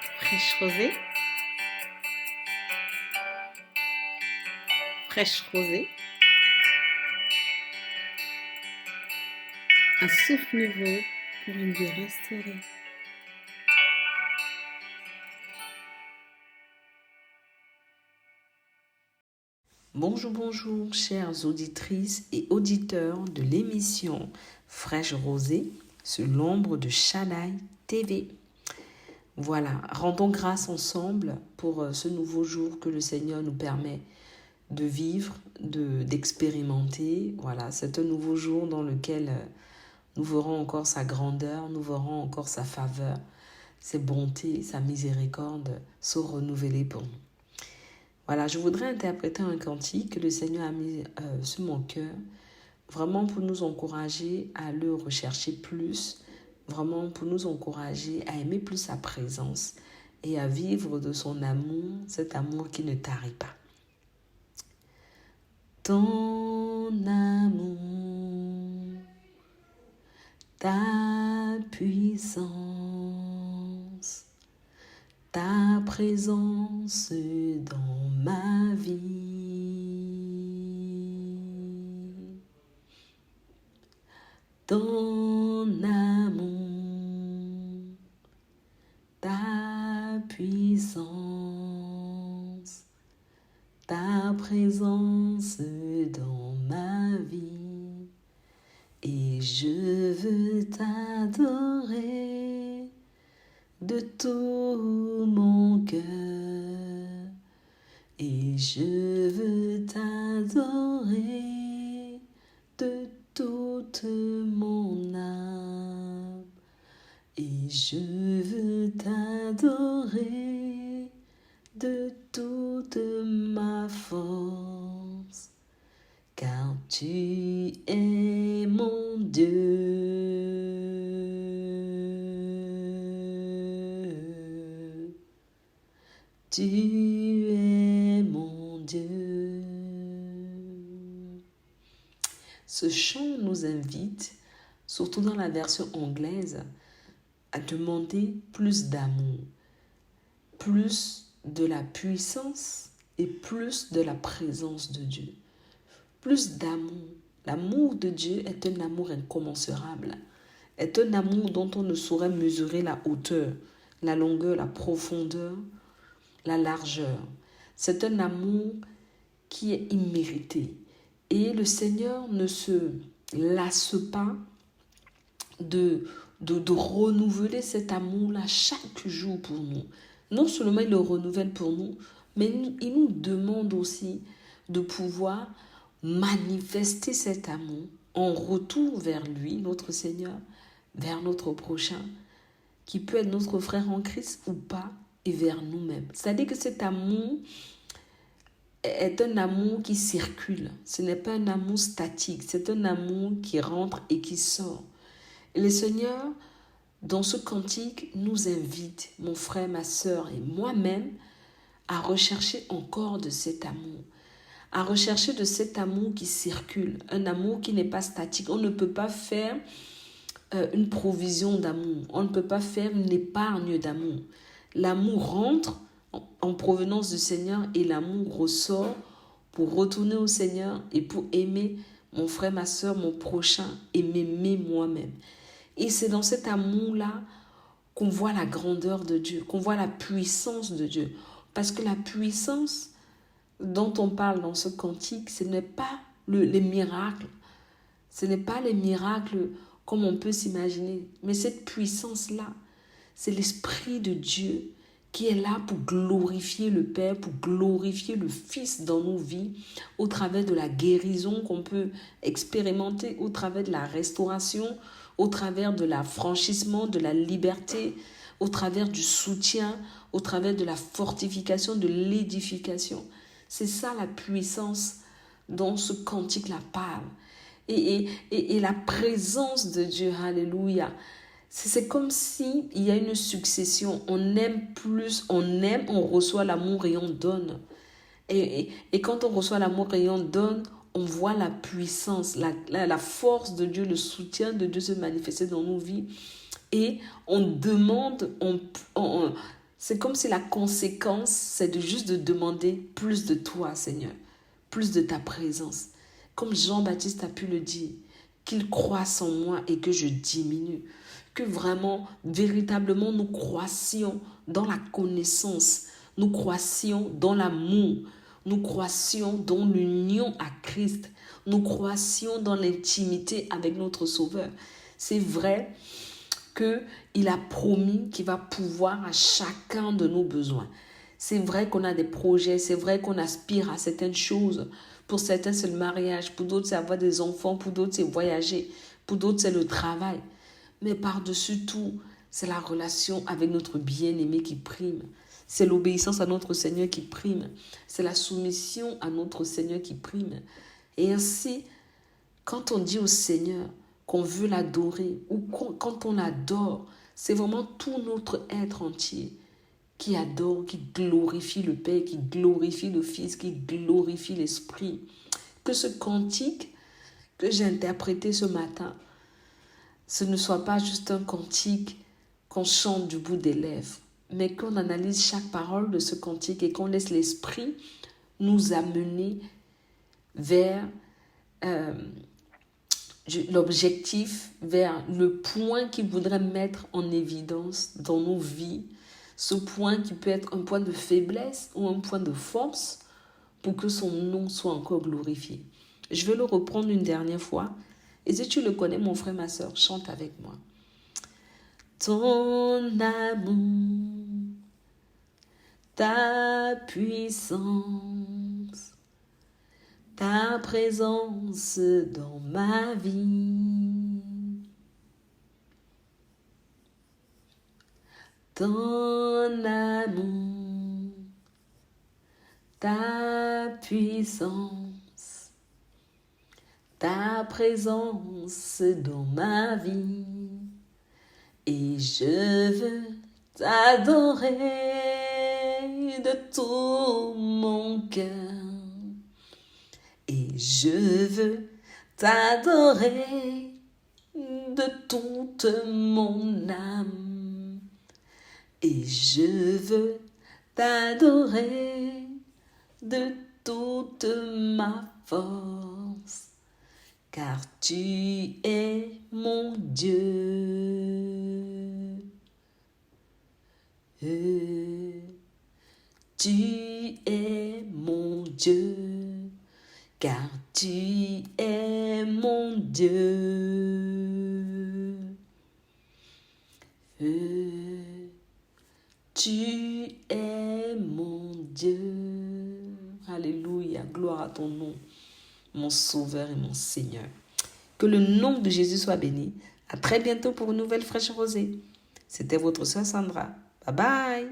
Fraîche rosée, fraîche rosée, un souffle nouveau pour une vie restaurée. Bonjour, bonjour, chères auditrices et auditeurs de l'émission Fraîche Rosée sur l'ombre de Chanaï TV. Voilà, rendons grâce ensemble pour ce nouveau jour que le Seigneur nous permet de vivre, d'expérimenter. Voilà, c'est un nouveau jour dans lequel nous verrons encore sa grandeur, nous verrons encore sa faveur, ses bontés, sa miséricorde se renouveler pour nous. Voilà, je voudrais interpréter un cantique que le Seigneur a mis sur mon cœur, vraiment pour nous encourager à le rechercher plus, vraiment pour nous encourager à aimer plus sa présence et à vivre de son amour, cet amour qui ne tarit pas. Ton amour, ta puissance, ta présence dans ma vie, ton amour, ta puissance, ta présence dans ma vie, et je veux t'adorer de tout mon cœur, et je veux t'adorer de toute mon âme, et je veux t'adorer de toute ma force, car tu es mon Dieu. Tu es mon Dieu. Ce chant nous invite, surtout dans la version anglaise, à demander plus d'amour, plus de la puissance et plus de la présence de Dieu. Plus d'amour. L'amour de Dieu est un amour incommensurable, est un amour dont on ne saurait mesurer la hauteur, la longueur, la profondeur, la largeur. C'est un amour qui est immérité. Et le Seigneur ne se lasse pas de renouveler cet amour-là chaque jour pour nous. Non seulement il le renouvelle pour nous, mais il nous demande aussi de pouvoir manifester cet amour en retour vers lui, notre Seigneur, vers notre prochain, qui peut être notre frère en Christ ou pas, et vers nous-mêmes. C'est-à-dire que cet amour est un amour qui circule. Ce n'est pas un amour statique, c'est un amour qui rentre et qui sort. Et le Seigneur, dans ce cantique, nous invite, mon frère, ma sœur et moi-même, à rechercher encore de cet amour. À rechercher de cet amour qui circule, un amour qui n'est pas statique. On ne peut pas faire une provision d'amour. On ne peut pas faire une épargne d'amour. L'amour rentre en provenance du Seigneur et l'amour ressort pour retourner au Seigneur et pour aimer mon frère, ma soeur, mon prochain et m'aimer moi-même. Et c'est dans cet amour-là qu'on voit la grandeur de Dieu, qu'on voit la puissance de Dieu. Parce que la puissance dont on parle dans ce cantique, ce n'est pas les miracles. Ce n'est pas les miracles comme on peut s'imaginer. Mais cette puissance-là, c'est l'Esprit de Dieu qui est là pour glorifier le Père, pour glorifier le Fils dans nos vies, au travers de la guérison qu'on peut expérimenter, au travers de la restauration, au travers de l'affranchissement, de la liberté, au travers du soutien, au travers de la fortification, de l'édification. C'est ça la puissance dont ce cantique-là parle. Et la présence de Dieu, alléluia. C'est comme si il y a une succession. On aime plus, on aime, on reçoit l'amour et on donne. Et quand on reçoit l'amour et on donne, on voit la puissance, la force de Dieu, le soutien de Dieu se manifester dans nos vies. Et on demande, C'est comme si la conséquence, c'est juste de demander plus de toi, Seigneur, plus de ta présence. Comme Jean-Baptiste a pu le dire, qu'il croisse en moi et que je diminue. Que vraiment, véritablement, nous croissions dans la connaissance, nous croissions dans l'amour, nous croissions dans l'union à Christ, nous croissions dans l'intimité avec notre Sauveur. C'est vrai qu'il a promis qu'il va pouvoir à chacun de nos besoins. C'est vrai qu'on a des projets, c'est vrai qu'on aspire à certaines choses. Pour certains, c'est le mariage, pour d'autres, c'est avoir des enfants, pour d'autres, c'est voyager, pour d'autres, c'est le travail. Mais par-dessus tout, c'est la relation avec notre bien-aimé qui prime. C'est l'obéissance à notre Seigneur qui prime. C'est la soumission à notre Seigneur qui prime. Et ainsi, quand on dit au Seigneur qu'on veut l'adorer ou quand on adore, c'est vraiment tout notre être entier qui adore, qui glorifie le Père, qui glorifie le Fils, qui glorifie l'Esprit. Que ce cantique que j'ai interprété ce matin, ce ne soit pas juste un cantique qu'on chante du bout des lèvres, mais qu'on analyse chaque parole de ce cantique et qu'on laisse l'Esprit nous amener vers l'objectif, vers le point qu'il voudrait mettre en évidence dans nos vies, ce point qui peut être un point de faiblesse ou un point de force pour que son nom soit encore glorifié. Je vais le reprendre une dernière fois. Et si tu le connais, mon frère, ma soeur, chante avec moi. Ton amour, ta puissance, ta présence dans ma vie. Ton amour, ta puissance, ta présence dans ma vie. Et je veux t'adorer de tout mon cœur. Et je veux t'adorer de toute mon âme. Et je veux t'adorer de toute ma force. Car tu es mon Dieu. Tu es mon Dieu. Car tu es mon Dieu. Tu es mon Dieu. Alléluia, gloire à ton nom, mon Sauveur et mon Seigneur. Que le nom de Jésus soit béni. À très bientôt pour une nouvelle fraîche rosée. C'était votre sœur Sandra. Bye bye.